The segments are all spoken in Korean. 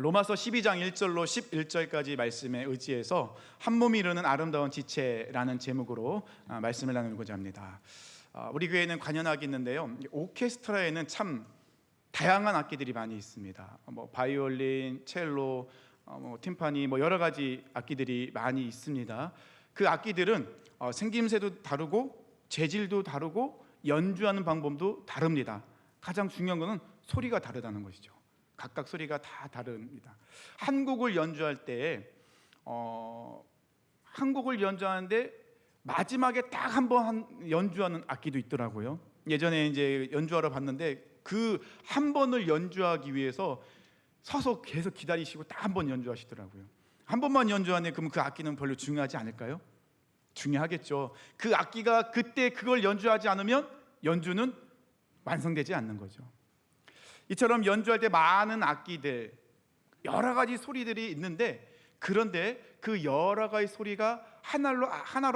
로마서 12장 1절로 11절까지 말씀에 의지해서 한 몸이 이루는 아름다운 지체라는 제목으로 말씀을 나누고자 합니다. 우리 교회에는 관현악이 있는데요, 오케스트라에는 참 다양한 악기들이 많이 있습니다. 바이올린, 첼로, 팀파니, 여러 가지 악기들이 많이 있습니다. 그 악기들은 생김새도 다르고 재질도 다르고 연주하는 방법도 다릅니다. 가장 중요한 것은 소리가 다르다는 것이죠. 각각 소리가 다 다릅니다. 한 곡을 연주할 때 한 곡을 연주하는데 마지막에 딱 한 번 연주하는 악기도 있더라고요. 예전에 이제 연주하러 봤는데 그 한 번을 연주하기 위해서 서서 계속 기다리시고 딱 한 번 연주하시더라고요. 한 번만 연주하네. 그러면 그 악기는 별로 중요하지 않을까요? 중요하겠죠. 그 악기가 그때 그걸 연주하지 않으면 연주는 완성되지 않는 거죠. 이처럼 연주할 때 많은 악기들, 여러 가지 소리들이 있는데, 그런데 그 여러 가지 소리가 하나로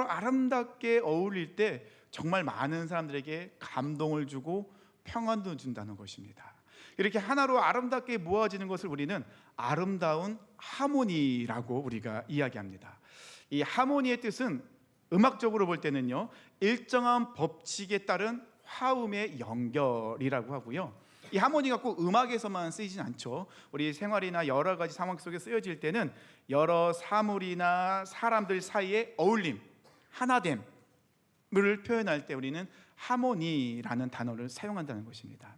아름답게 어울릴 때 정말 많은 사람들에게 감동을 주고 평안도 준다는 것입니다. 이렇게 하나로 아름답게 모아지는 것을 우리는 아름다운 하모니라고 우리가 이야기합니다. 이 하모니의 뜻은 음악적으로 볼 때는요, 일정한 법칙에 따른 화음의 연결이라고 하고요, 이 하모니가 꼭 음악에서만 쓰이진 않죠. 우리 생활이나 여러 가지 상황 속에 쓰여질 때는 여러 사물이나 사람들 사이의 어울림, 하나됨을 표현할 때 우리는 하모니라는 단어를 사용한다는 것입니다.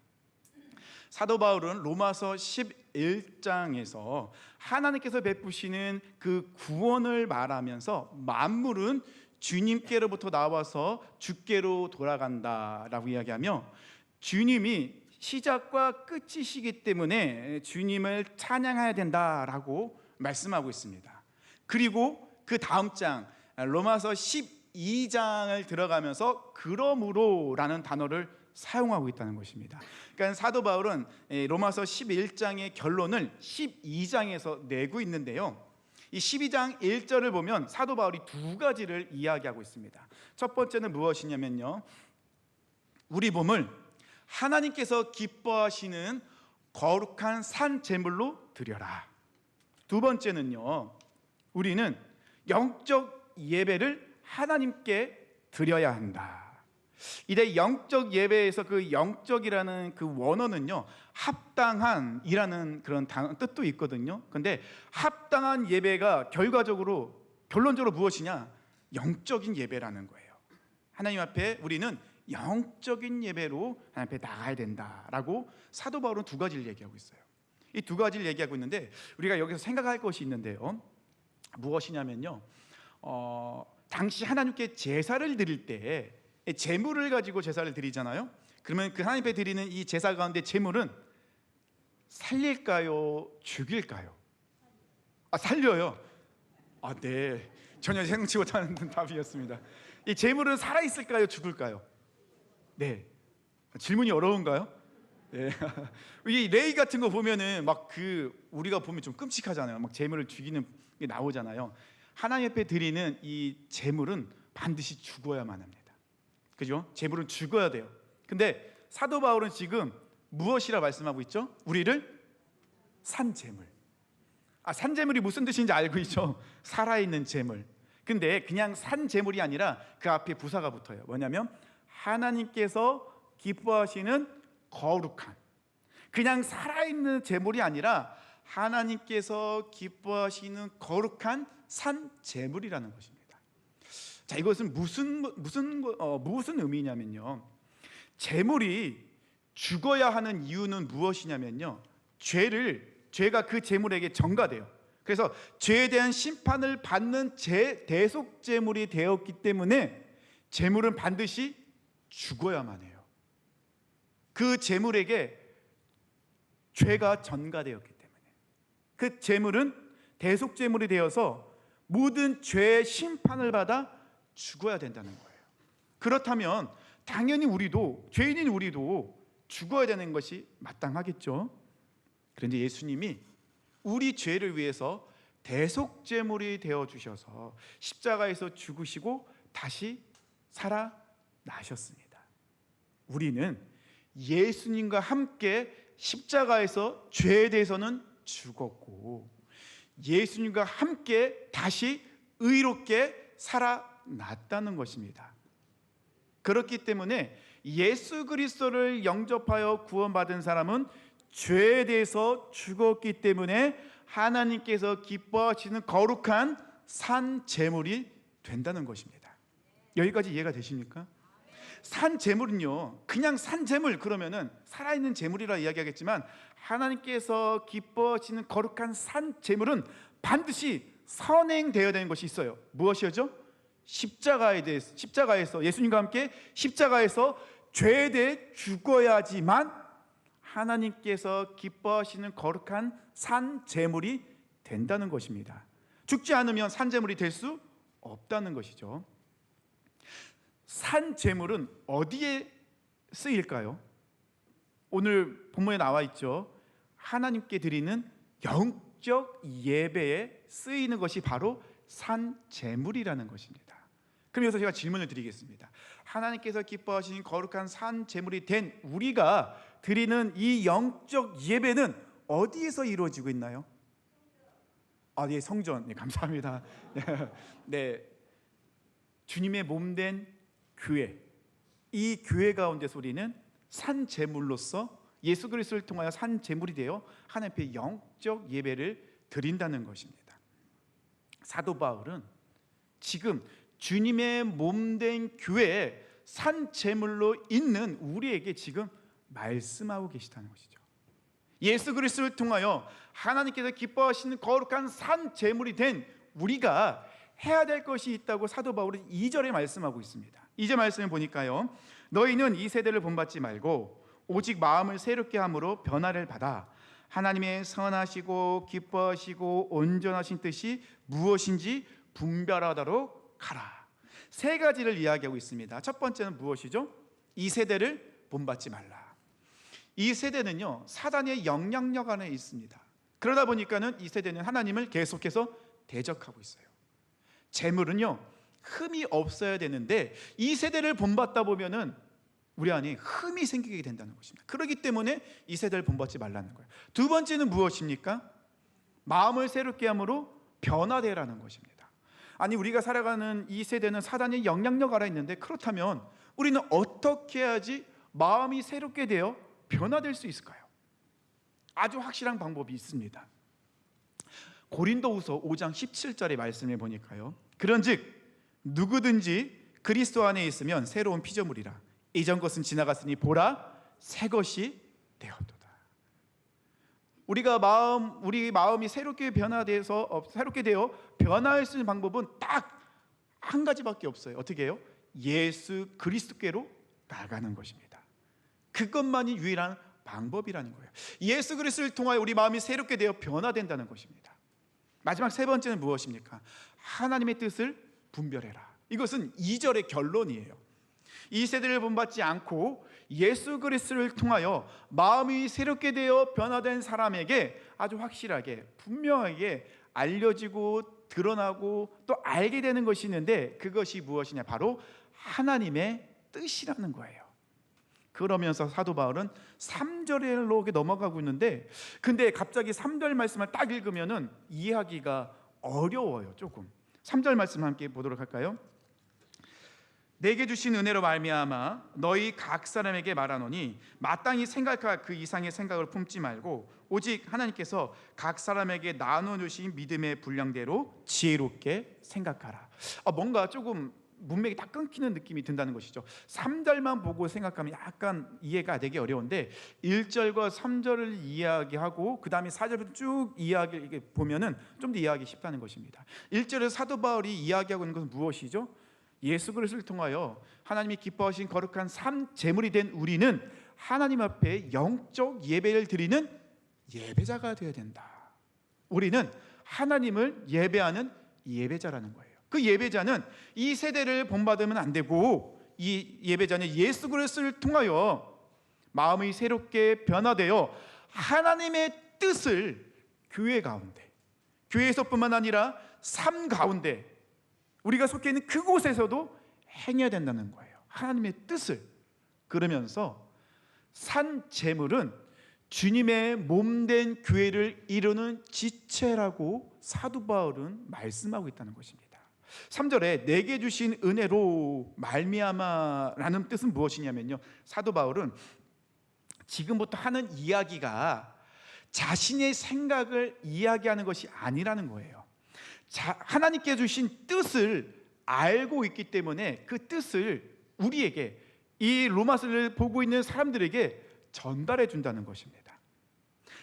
사도 바울은 로마서 11장에서 하나님께서 베푸시는 그 구원을 말하면서 만물은 주님께로부터 나와서 주께로 돌아간다라고 이야기하며, 주님이 시작과 끝이시기 때문에 주님을 찬양해야 된다라고 말씀하고 있습니다. 그리고 그 다음 장 로마서 12장을 들어가면서 그러므로라는 단어를 사용하고 있다는 것입니다. 그러니까 사도 바울은 로마서 11장의 결론을 12장에서 내고 있는데요, 이 12장 1절을 보면 사도 바울이 두 가지를 이야기하고 있습니다. 첫 번째는 무엇이냐면요, 우리 몸을 하나님께서 기뻐하시는 거룩한 산 제물로 드려라. 두 번째는요, 우리는 영적 예배를 하나님께 드려야 한다. 이때 영적 예배에서 그 영적이라는 그 원어는요, 합당한이라는 그런 뜻도 있거든요. 근데 합당한 예배가 결론적으로 무엇이냐? 영적인 예배라는 거예요. 하나님 앞에 우리는 영적인 예배로 하나님 앞에 나가야 된다라고 사도 바울은 두 가지를 얘기하고 있어요. 이 두 가지를 얘기하고 있는데, 우리가 여기서 생각할 것이 있는데요, 무엇이냐면요, 당시 하나님께 제사를 드릴 때 제물을 가지고 제사를 드리잖아요. 그러면 그 하나님 앞에 드리는 이 제사 가운데 제물은 살릴까요? 죽일까요? 살려요. 네, 전혀 생각지 못하는 답이었습니다. 이 제물은 살아있을까요? 죽을까요? 네, 질문이 어려운가요? 네. 이 레이 같은 거 보면은 우리가 보면 좀 끔찍하잖아요. 제물을 죽이는 게 나오잖아요. 하나님 앞에 드리는 이 제물은 반드시 죽어야만 합니다. 그죠? 제물은 죽어야 돼요. 근데 사도 바울은 지금 무엇이라 말씀하고 있죠? 우리를 산제물. 산제물이 무슨 뜻인지 알고 있죠? 살아있는 제물. 근데 그냥 산제물이 아니라 그 앞에 부사가 붙어요. 뭐냐면 하나님께서 기뻐하시는 거룩한, 그냥 살아있는 제물이 아니라 하나님께서 기뻐하시는 거룩한 산제물이라는 것입니다. 자, 이것은 무슨 의미냐면요, 제물이 죽어야 하는 이유는 무엇이냐면요, 죄가 그 제물에게 전가돼요. 그래서 죄에 대한 심판을 받는 대속 제물이 되었기 때문에 제물은 반드시 죽어야만 해요. 그 제물에게 죄가 전가되었기 때문에 그 제물은 대속 제물이 되어서 모든 죄의 심판을 받아 죽어야 된다는 거예요. 그렇다면 당연히 죄인인 우리도 죽어야 되는 것이 마땅하겠죠. 그런데 예수님이 우리 죄를 위해서 대속 제물이 되어 주셔서 십자가에서 죽으시고 다시 살아나셨습니다. 우리는 예수님과 함께 십자가에서 죄에 대해서는 죽었고 예수님과 함께 다시 의롭게 살아났다는 것입니다. 그렇기 때문에 예수 그리스도를 영접하여 구원받은 사람은 죄에 대해서 죽었기 때문에 하나님께서 기뻐하시는 거룩한 산 제물이 된다는 것입니다. 여기까지 이해가 되십니까? 산 제물은요, 그냥 산 제물 그러면은 살아있는 제물이라 이야기하겠지만 하나님께서 기뻐하시는 거룩한 산 제물은 반드시 선행되어야 되는 것이 있어요. 무엇이죠? 십자가에서 예수님과 함께 십자가에서 죄에 대해 죽어야지만 하나님께서 기뻐하시는 거룩한 산 제물이 된다는 것입니다. 죽지 않으면 산 제물이 될 수 없다는 것이죠. 산 제물은 어디에 쓰일까요? 오늘 본문에 나와 있죠. 하나님께 드리는 영적 예배에 쓰이는 것이 바로 산 제물이라는 것입니다. 그럼 여기서 제가 질문을 드리겠습니다. 하나님께서 기뻐하시는 거룩한 산 제물이 된 우리가 드리는 이 영적 예배는 어디에서 이루어지고 있나요? 네, 성전. 네, 감사합니다. 네, 주님의 몸된 교회, 이 교회 가운데서 우리는 산 제물로서 예수 그리스도를 통하여 산 제물이 되어 하나님 앞에 영적 예배를 드린다는 것입니다. 사도 바울은 지금 주님의 몸된 교회에 산 제물로 있는 우리에게 지금 말씀하고 계시다는 것이죠. 예수 그리스도를 통하여 하나님께서 기뻐하시는 거룩한 산 제물이 된 우리가 해야 될 것이 있다고 사도 바울은 2절에 말씀하고 있습니다. 2절 말씀을 보니까요, 너희는 이 세대를 본받지 말고 오직 마음을 새롭게 함으로 변화를 받아 하나님의 선하시고 기뻐하시고 온전하신 뜻이 무엇인지 분별하도록 하라. 세 가지를 이야기하고 있습니다. 첫 번째는 무엇이죠? 이 세대를 본받지 말라. 이 세대는요, 사단의 영향력 안에 있습니다. 그러다 보니까는 이 세대는 하나님을 계속해서 대적하고 있어요. 재물은요, 흠이 없어야 되는데 이 세대를 본받다 보면은 우리 안에 흠이 생기게 된다는 것입니다. 그렇기 때문에 이 세대를 본받지 말라는 거예요. 두 번째는 무엇입니까? 마음을 새롭게 함으로 변화되라는 것입니다. 아니, 우리가 살아가는 이 세대는 사단의 영향력 아래 있는데, 그렇다면 우리는 어떻게 해야지 마음이 새롭게 되어 변화될 수 있을까요? 아주 확실한 방법이 있습니다. 고린도후서 5장 17절의 말씀을 보니까요, 그런즉 누구든지 그리스도 안에 있으면 새로운 피조물이라 이전 것은 지나갔으니 보라 새 것이 되었도다. 우리 마음이 새롭게 되어 변화할 수 있는 방법은 딱 한 가지밖에 없어요. 어떻게 해요? 예수 그리스도께로 나가는 것입니다. 그것만이 유일한 방법이라는 거예요. 예수 그리스도를 통하여 우리 마음이 새롭게 되어 변화된다는 것입니다. 마지막 세 번째는 무엇입니까? 하나님의 뜻을 분별해라. 이것은 2절의 결론이에요. 이 세대를 본받지 않고 예수 그리스도를 통하여 마음이 새롭게 되어 변화된 사람에게 아주 확실하게 분명하게 알려지고 드러나고 또 알게 되는 것이 있는데, 그것이 무엇이냐? 바로 하나님의 뜻이라는 거예요. 그러면서 사도 바울은 3절로 넘어가고 있는데, 근데 갑자기 3절 말씀을 딱 읽으면은 이해하기가 어려워요. 조금 3절 말씀 함께 보도록 할까요? 내게 주신 은혜로 말미암아 너희 각 사람에게 말하노니 마땅히 생각할 그 이상의 생각을 품지 말고 오직 하나님께서 각 사람에게 나눠 주신 믿음의 분량대로 지혜롭게 생각하라. 뭔가 조금 문맥이 딱 끊기는 느낌이 든다는 것이죠. 3절만 보고 생각하면 약간 이해가 되기 어려운데 1절과 3절을 이야기하고 그 다음에 4절부터 쭉 이야기 보면은 좀 더 이해하기 쉽다는 것입니다. 1절에서 사도 바울이 이야기하고 있는 것은 무엇이죠? 예수 그리스도를 통하여 하나님이 기뻐하신 거룩한 산 제물이 된 우리는 하나님 앞에 영적 예배를 드리는 예배자가 되어야 된다. 우리는 하나님을 예배하는 예배자라는 거예요. 그 예배자는 이 세대를 본받으면 안 되고, 이 예배자는 예수 그리스도를 통하여 마음이 새롭게 변화되어 하나님의 뜻을 교회 가운데, 교회에서뿐만 아니라 삶 가운데 우리가 속해 있는 그곳에서도 행해야 된다는 거예요. 하나님의 뜻을. 그러면서 산 제물은 주님의 몸된 교회를 이루는 지체라고 사도 바울은 말씀하고 있다는 것입니다. 3절에 내게 주신 은혜로 말미암아라는 뜻은 무엇이냐면요, 사도 바울은 지금부터 하는 이야기가 자신의 생각을 이야기하는 것이 아니라는 거예요. 하나님께 주신 뜻을 알고 있기 때문에 그 뜻을 우리에게, 이 로마서를 보고 있는 사람들에게 전달해 준다는 것입니다.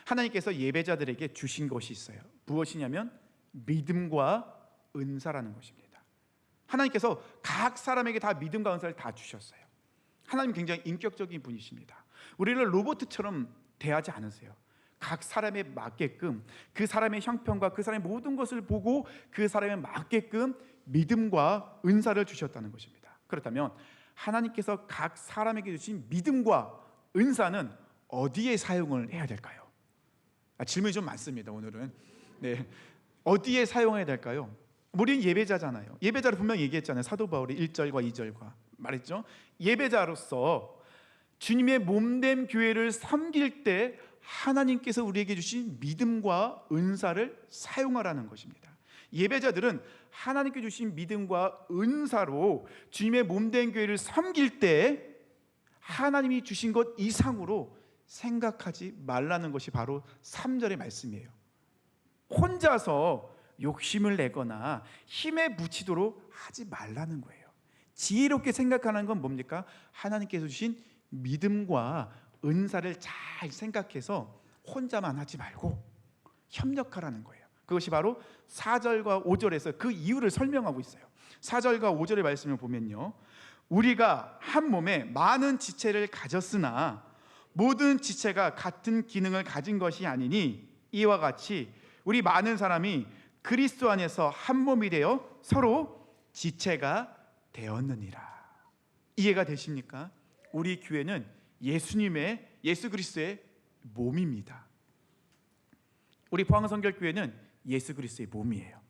하나님께서 예배자들에게 주신 것이 있어요. 무엇이냐면 믿음과 은사라는 것입니다. 하나님께서 각 사람에게 다 믿음과 은사를 다 주셨어요. 하나님 굉장히 인격적인 분이십니다. 우리를 로봇처럼 대하지 않으세요. 각 사람에 맞게끔, 그 사람의 형편과 그 사람의 모든 것을 보고 그 사람에 맞게끔 믿음과 은사를 주셨다는 것입니다. 그렇다면 하나님께서 각 사람에게 주신 믿음과 은사는 어디에 사용을 해야 될까요? 질문이 좀 많습니다, 오늘은. 네, 어디에 사용해야 될까요? 우리는 예배자잖아요. 예배자를 분명히 얘기했잖아요. 사도 바울이 1절과 2절과 말했죠. 예배자로서 주님의 몸된 교회를 섬길 때 하나님께서 우리에게 주신 믿음과 은사를 사용하라는 것입니다. 예배자들은 하나님께 주신 믿음과 은사로 주님의 몸된 교회를 섬길 때 하나님이 주신 것 이상으로 생각하지 말라는 것이 바로 3절의 말씀이에요. 혼자서 욕심을 내거나 힘에 부치도록 하지 말라는 거예요. 지혜롭게 생각하는 건 뭡니까? 하나님께서 주신 믿음과 은사를 잘 생각해서 혼자만 하지 말고 협력하라는 거예요. 그것이 바로 4절과 5절에서 그 이유를 설명하고 있어요. 4절과 5절의 말씀을 보면요, 우리가 한 몸에 많은 지체를 가졌으나 모든 지체가 같은 기능을 가진 것이 아니니 이와 같이 우리 많은 사람이 그리스도 안에서 한 몸이 되어 서로 지체가 되었느니라. 이해가 되십니까? 우리 교회는 예수 그리스도의 몸입니다. 우리 포항성결교회는 예수 그리스도의 몸이에요.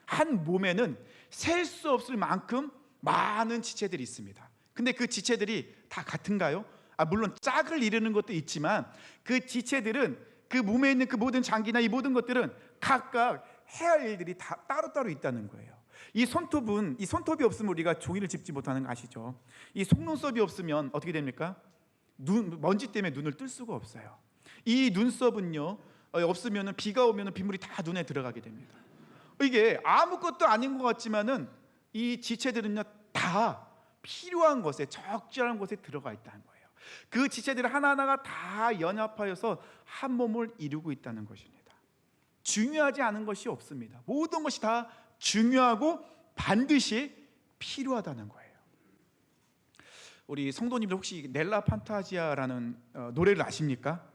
한 몸에는 셀 수 없을 만큼 많은 지체들이 있습니다. 근데 그 지체들이 다 같은가요? 물론 짝을 이루는 것도 있지만 그 지체들은, 그 몸에 있는 그 모든 장기나 이 모든 것들은 각각 해야 할 일들이 다 따로따로 있다는 거예요. 이 손톱이 없으면 우리가 종이를 집지 못하는 거 아시죠? 이 속눈썹이 없으면 어떻게 됩니까? 먼지 때문에 눈을 뜰 수가 없어요. 이 눈썹은요, 없으면 비가 오면 빗물이 다 눈에 들어가게 됩니다. 이게 아무것도 아닌 것 같지만은 이 지체들은요 다 필요한 것에, 적절한 곳에 들어가 있다는 거예요. 그 지체들 하나하나가 다 연합하여서 한 몸을 이루고 있다는 것입니다. 중요하지 않은 것이 없습니다. 모든 것이 다 중요하고 반드시 필요하다는 거예요. 우리 성도님들 혹시 넬라 판타지아라는 노래를 아십니까?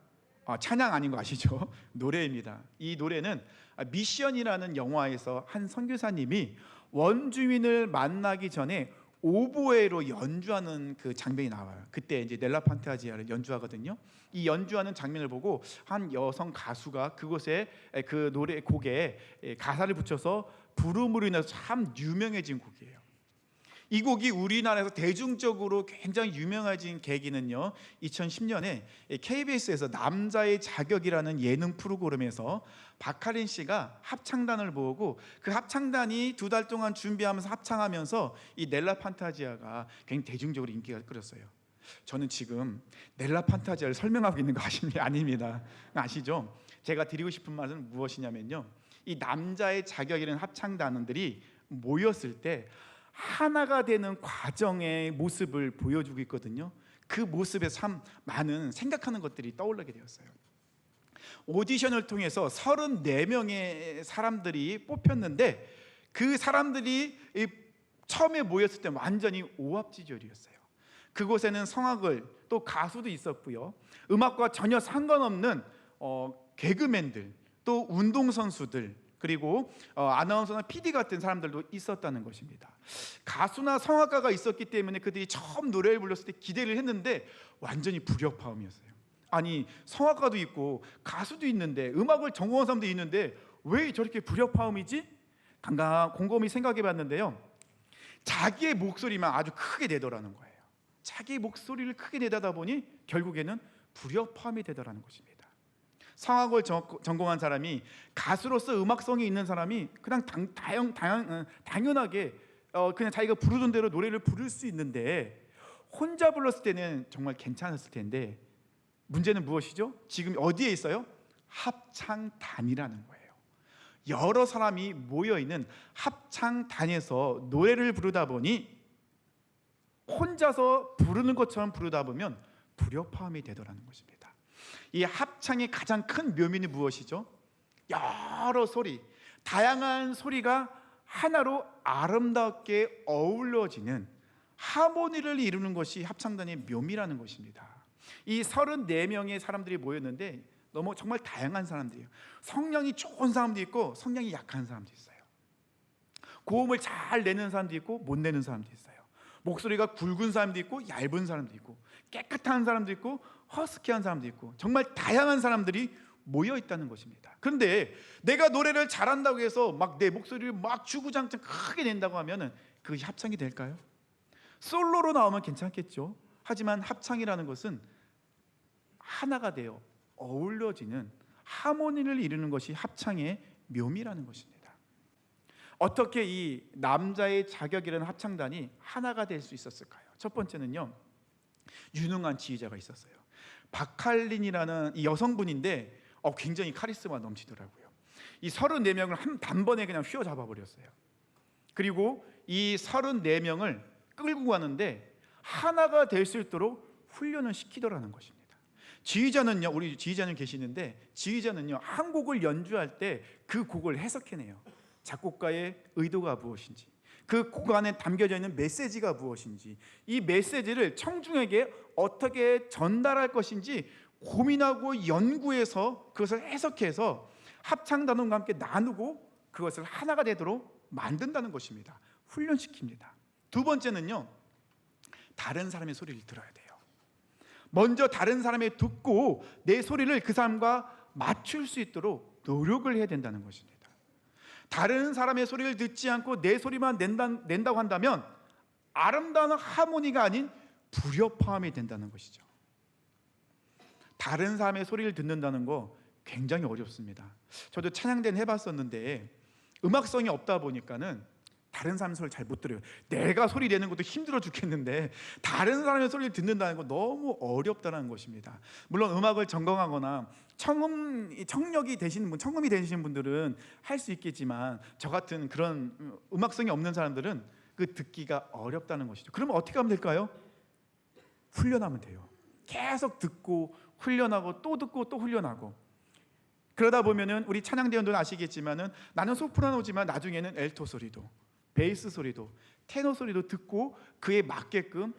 찬양 아닌 거 아시죠? 노래입니다. 이 노래는 미션이라는 영화에서 한 선교사님이 원주민을 만나기 전에 오보에로 연주하는 그 장면이 나와요. 그때 이제 넬라 판타지아를 연주하거든요. 이 연주하는 장면을 보고 한 여성 가수가 그곳에 그 노래 곡에 가사를 붙여서 부름으로 인해서 참 유명해진 곡이에요. 이 곡이 우리나라에서 대중적으로 굉장히 유명해진 계기는요, 2010년에 KBS에서 남자의 자격이라는 예능 프로그램에서 박하린 씨가 합창단을 모으고 그 합창단이 2달 동안 준비하면서 합창하면서 이 넬라 판타지아가 굉장히 대중적으로 인기가 끌었어요. 저는 지금 넬라 판타지아를 설명하고 있는 거 아닙니다. 아시죠? 제가 드리고 싶은 말은 무엇이냐면요, 이 남자의 자격이라는 합창단원들이 모였을 때 하나가 되는 과정의 모습을 보여주고 있거든요. 그 모습에 참 많은 생각하는 것들이 떠올르게 되었어요. 오디션을 통해서 34명의 사람들이 뽑혔는데 그 사람들이 처음에 모였을 때 완전히 오합지졸이었어요. 그곳에는 성악을, 또 가수도 있었고요, 음악과 전혀 상관없는 개그맨들, 또 운동선수들, 그리고 아나운서나 PD 같은 사람들도 있었다는 것입니다. 가수나 성악가가 있었기 때문에 그들이 처음 노래를 불렀을 때 기대를 했는데 완전히 불협화음이었어요. 아니, 성악가도 있고 가수도 있는데 음악을 전공한 사람도 있는데 왜 저렇게 불협화음이지? 곰곰이 생각해 봤는데요, 자기의 목소리만 아주 크게 내더라는 거예요. 자기 목소리를 크게 내다 보니 결국에는 불협화음이 되더라는 것입니다. 성악을 전공한 사람이 가수로서 음악성이 있는 사람이 그냥 당연하게 그냥 자기가 부르던 대로 노래를 부를 수 있는데 혼자 불렀을 때는 정말 괜찮았을 텐데 문제는 무엇이죠? 지금 어디에 있어요? 합창단이라는 거예요. 여러 사람이 모여있는 합창단에서 노래를 부르다 보니 혼자서 부르는 것처럼 부르다 보면 불협화음이 되더라는 것입니다. 이 합창의 가장 큰 묘미는 무엇이죠? 여러 소리, 다양한 소리가 하나로 아름답게 어우러지는 하모니를 이루는 것이 합창단의 묘미라는 것입니다. 이 34명의 사람들이 모였는데 너무 정말 다양한 사람들이에요. 성량이 좋은 사람도 있고 성량이 약한 사람도 있어요. 고음을 잘 내는 사람도 있고 못 내는 사람도 있어요. 목소리가 굵은 사람도 있고 얇은 사람도 있고 깨끗한 사람도 있고 허스키한 사람도 있고 정말 다양한 사람들이 모여 있다는 것입니다. 그런데 내가 노래를 잘한다고 해서 막 내 목소리를 막 주구장창 크게 낸다고 하면은 그것이 합창이 될까요? 솔로로 나오면 괜찮겠죠. 하지만 합창이라는 것은 하나가 되어 어울려지는 하모니를 이루는 것이 합창의 묘미라는 것입니다. 어떻게 이 남자의 자격이라는 합창단이 하나가 될 수 있었을까요? 첫 번째는요, 유능한 지휘자가 있었어요. 박할린이라는 이 여성분인데 굉장히 카리스마 넘치더라고요. 이 34명을 단번에 그냥 휘어잡아 버렸어요. 그리고 이 34명을 끌고 가는데 하나가 될 수 있도록 훈련을 시키더라는 것입니다. 지휘자는요, 우리 지휘자는 계시는데 지휘자는요, 한 곡을 연주할 때 그 곡을 해석해내요. 작곡가의 의도가 무엇인지, 그 곡 안에 담겨져 있는 메시지가 무엇인지, 이 메시지를 청중에게 어떻게 전달할 것인지 고민하고 연구해서 그것을 해석해서 합창단원과 함께 나누고 그것을 하나가 되도록 만든다는 것입니다. 훈련시킵니다. 두 번째는요, 다른 사람의 소리를 들어야 돼요. 먼저 다른 사람의 듣고 내 소리를 그 사람과 맞출 수 있도록 노력을 해야 된다는 것입니다. 다른 사람의 소리를 듣지 않고 내 소리만 낸다고 한다면 아름다운 하모니가 아닌 불협화음이 된다는 것이죠. 다른 사람의 소리를 듣는다는 거 굉장히 어렵습니다. 저도 찬양대는 해봤었는데 음악성이 없다 보니까는 다른 사람의 소리를 잘 못 들어요. 내가 소리 내는 것도 힘들어 죽겠는데 다른 사람의 소리를 듣는다는 거 너무 어렵다는 것입니다. 물론 음악을 전공하거나 청력이 되시는 분, 청음이 되시는 분들은 할 수 있겠지만 저 같은 그런 음악성이 없는 사람들은 그 듣기가 어렵다는 것이죠. 그러면 어떻게 하면 될까요? 훈련하면 돼요. 계속 듣고 훈련하고 또 듣고 또 훈련하고, 그러다 보면은 우리 찬양대원들은 아시겠지만은 나는 소프라노지만 나중에는 엘토 소리도, 베이스 소리도, 테너 소리도 듣고 그에 맞게끔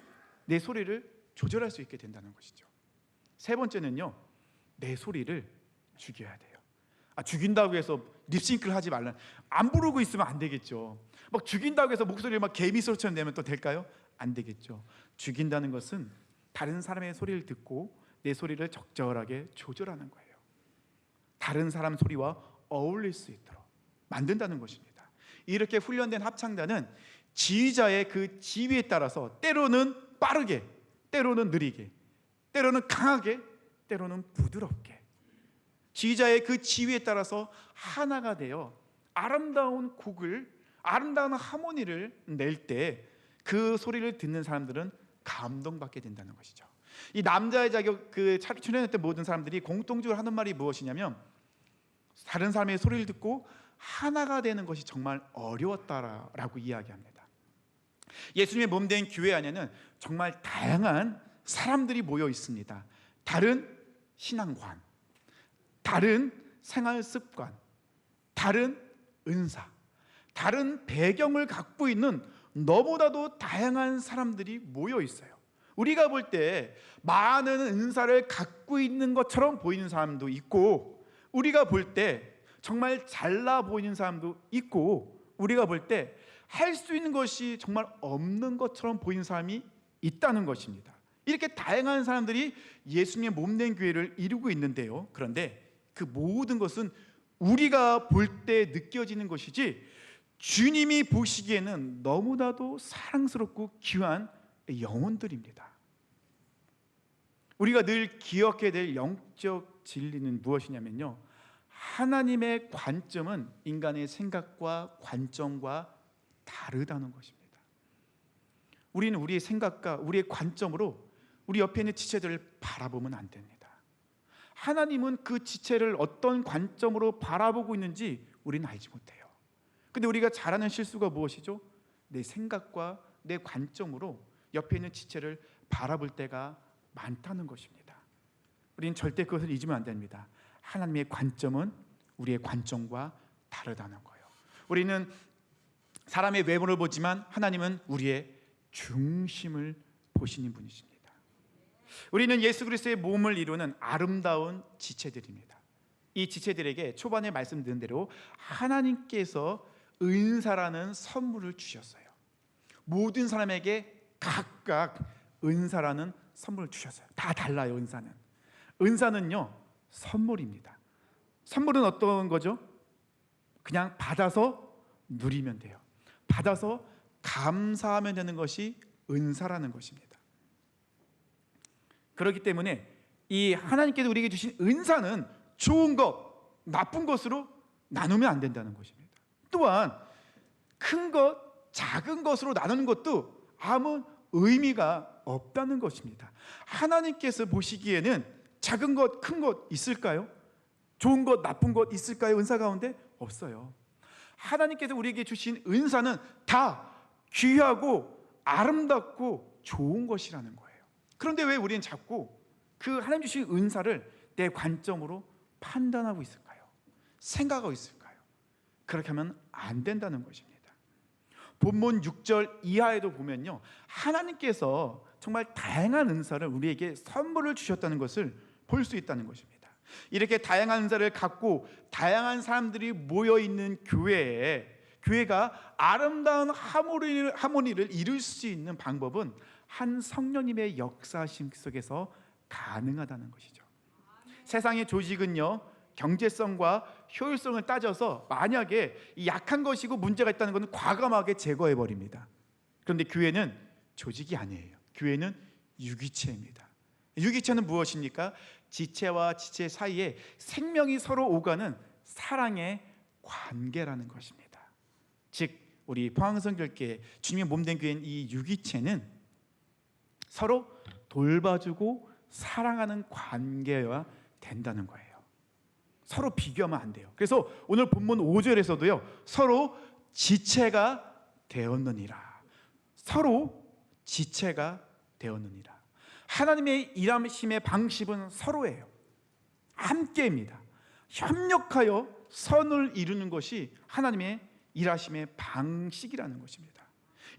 내 소리를 조절할 수 있게 된다는 것이죠. 세 번째는요, 내 소리를 죽여야 돼요. 죽인다고 해서 립싱크를 하지 말라. 안 부르고 있으면 안 되겠죠. 막 죽인다고 해서 목소리를 막 개미소리처럼 내면 또 될까요? 안 되겠죠. 죽인다는 것은 다른 사람의 소리를 듣고 내 소리를 적절하게 조절하는 거예요. 다른 사람 소리와 어울릴 수 있도록 만든다는 것입니다. 이렇게 훈련된 합창단은 지휘자의 그 지휘에 따라서 때로는 빠르게, 때로는 느리게, 때로는 강하게, 때로는 부드럽게 지휘자의 그 지휘에 따라서 하나가 되어 아름다운 곡을, 아름다운 하모니를 낼 때 그 소리를 듣는 사람들은 감동받게 된다는 것이죠. 이 남자의 자격 출연했던 모든 사람들이 공통적으로 하는 말이 무엇이냐면 다른 사람의 소리를 듣고 하나가 되는 것이 정말 어려웠다라고 이야기합니다. 예수님의 몸된 교회 안에는 정말 다양한 사람들이 모여 있습니다. 다른 신앙관, 다른 생활 습관, 다른 은사, 다른 배경을 갖고 있는 너보다도 다양한 사람들이 모여 있어요. 우리가 볼 때 많은 은사를 갖고 있는 것처럼 보이는 사람도 있고, 우리가 볼 때 정말 잘나 보이는 사람도 있고, 우리가 볼 때 할 수 있는 것이 정말 없는 것처럼 보이는 사람이 있다는 것입니다. 이렇게 다양한 사람들이 예수님의 몸된 교회를 이루고 있는데요, 그런데 그 모든 것은 우리가 볼 때 느껴지는 것이지 주님이 보시기에는 너무나도 사랑스럽고 귀한 영혼들입니다. 우리가 늘 기억해야 될 영적 진리는 무엇이냐면요, 하나님의 관점은 인간의 생각과 관점과 다르다는 것입니다. 우리는 우리의 생각과 우리의 관점으로 우리 옆에 있는 지체들을 바라보면 안 됩니다. 하나님은 그 지체를 어떤 관점으로 바라보고 있는지 우리는 알지 못해요. 근데 우리가 잘하는 실수가 무엇이죠? 내 생각과 내 관점으로 옆에 있는 지체를 바라볼 때가 많다는 것입니다. 우리는 절대 그것을 잊으면 안 됩니다. 하나님의 관점은 우리의 관점과 다르다는 거예요. 우리는 사람의 외모를 보지만 하나님은 우리의 중심을 보시는 분이십니다. 우리는 예수 그리스도의 몸을 이루는 아름다운 지체들입니다. 이 지체들에게 초반에 말씀드린 대로 하나님께서 은사라는 선물을 주셨어요. 모든 사람에게 각각 은사라는 선물을 주셨어요. 다 달라요. 은사는요 선물입니다. 선물은 어떤 거죠? 그냥 받아서 누리면 돼요. 받아서 감사하면 되는 것이 은사라는 것입니다. 그렇기 때문에 이 하나님께서 우리에게 주신 은사는 좋은 것, 나쁜 것으로 나누면 안 된다는 것입니다. 또한 큰 것, 작은 것으로 나누는 것도 아무 의미가 없다는 것입니다. 하나님께서 보시기에는 작은 것, 큰 것 있을까요? 좋은 것, 나쁜 것 있을까요? 은사 가운데? 없어요. 하나님께서 우리에게 주신 은사는 다 귀하고 아름답고 좋은 것이라는 거예요. 그런데 왜 우리는 자꾸 그 하나님 주신 은사를 내 관점으로 판단하고 있을까요? 생각하고 있을까요? 그렇게 하면 안 된다는 것입니다. 본문 6절 이하에도 보면요, 하나님께서 정말 다양한 은사를 우리에게 선물을 주셨다는 것을 볼 수 있다는 것입니다. 이렇게 다양한 은사를 갖고 다양한 사람들이 모여있는 교회가 아름다운 하모니를 이룰 수 있는 방법은 한 성령님의 역사심 속에서 가능하다는 것이죠. 세상의 조직은요, 경제성과 효율성을 따져서 만약에 약한 것이고 문제가 있다는 것은 과감하게 제거해 버립니다. 그런데 교회는 조직이 아니에요. 교회는 유기체입니다. 유기체는 무엇입니까? 지체와 지체 사이에 생명이 서로 오가는 사랑의 관계라는 것입니다. 즉 우리 포항성결교회 주님의 몸된 교회인 이 유기체는 서로 돌봐주고 사랑하는 관계가 된다는 거예요. 서로 비교하면 안 돼요. 그래서 오늘 본문 5절에서도요, 서로 지체가 되었느니라. 서로 지체가 되었느니라. 하나님의 일하심의 방식은 서로예요. 함께입니다. 협력하여 선을 이루는 것이 하나님의 일하심의 방식이라는 것입니다.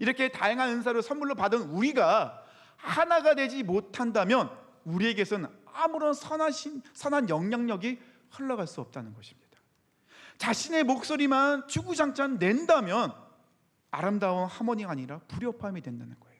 이렇게 다양한 은사를 선물로 받은 우리가 하나가 되지 못한다면 우리에게서는 아무런 선한 영향력이 흘러갈 수 없다는 것입니다. 자신의 목소리만 주구장창 낸다면 아름다운 하모니가 아니라 불협화음이 된다는 거예요.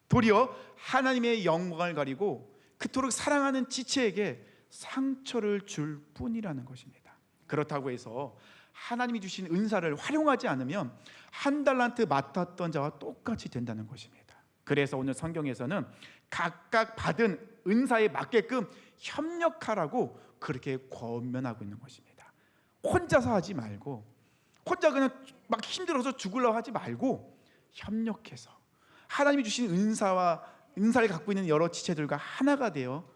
도리어 하나님의 영광을 가리고 그토록 사랑하는 지체에게 상처를 줄 뿐이라는 것입니다. 그렇다고 해서 하나님이 주신 은사를 활용하지 않으면 한 달란트 맡았던 자와 똑같이 된다는 것입니다. 그래서 오늘 성경에서는 각각 받은 은사에 맞게끔 협력하라고 그렇게 권면하고 있는 것입니다. 혼자서 하지 말고, 혼자 그냥 막 힘들어서 죽으려고 하지 말고 협력해서 하나님이 주신 은사를 갖고 있는 여러 지체들과 하나가 되어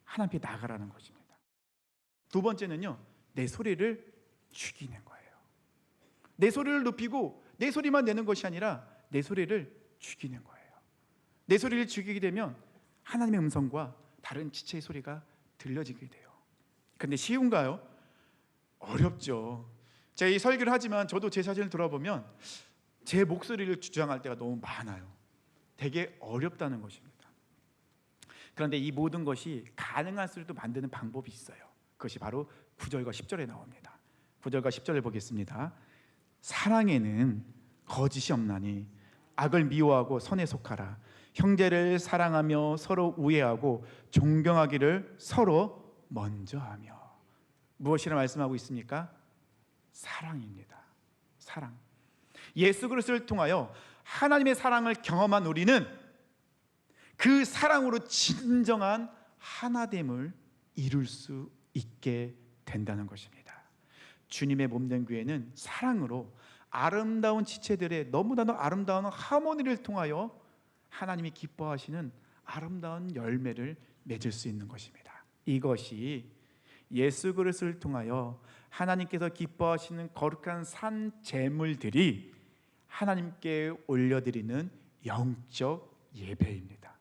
하나님 앞에 나가라는 것입니다. 두 번째는요, 내 소리를 죽이는 거예요. 내 소리를 높이고 내 소리만 내는 것이 아니라 내 소리를 죽이는 거예요. 내 소리를 죽이게 되면 하나님의 음성과 다른 지체의 소리가 들려지게 돼요. 그런데 쉬운가요? 어렵죠. 제가 이 설교를 하지만 저도 제 자신을 돌아보면 제 목소리를 주장할 때가 너무 많아요. 되게 어렵다는 것입니다. 그런데 이 모든 것이 가능한 소리도 만드는 방법이 있어요. 그것이 바로 9절과 10절에 나옵니다. 9절과 10절을 보겠습니다. 사랑에는 거짓이 없나니 악을 미워하고 선에 속하라. 형제를 사랑하며 서로 우애하고 존경하기를 서로 먼저 하며. 무엇이라 말씀하고 있습니까? 사랑입니다. 사랑. 예수 그리스도를 통하여 하나님의 사랑을 경험한 우리는 그 사랑으로 진정한 하나됨을 이룰 수 있게 된다는 것입니다. 주님의 몸된 교회는 사랑으로 아름다운 지체들의 너무나도 아름다운 하모니를 통하여 하나님이 기뻐하시는 아름다운 열매를 맺을 수 있는 것입니다. 이것이 예수 그리스도를 통하여 하나님께서 기뻐하시는 거룩한 산 제물들이 하나님께 올려드리는 영적 예배입니다.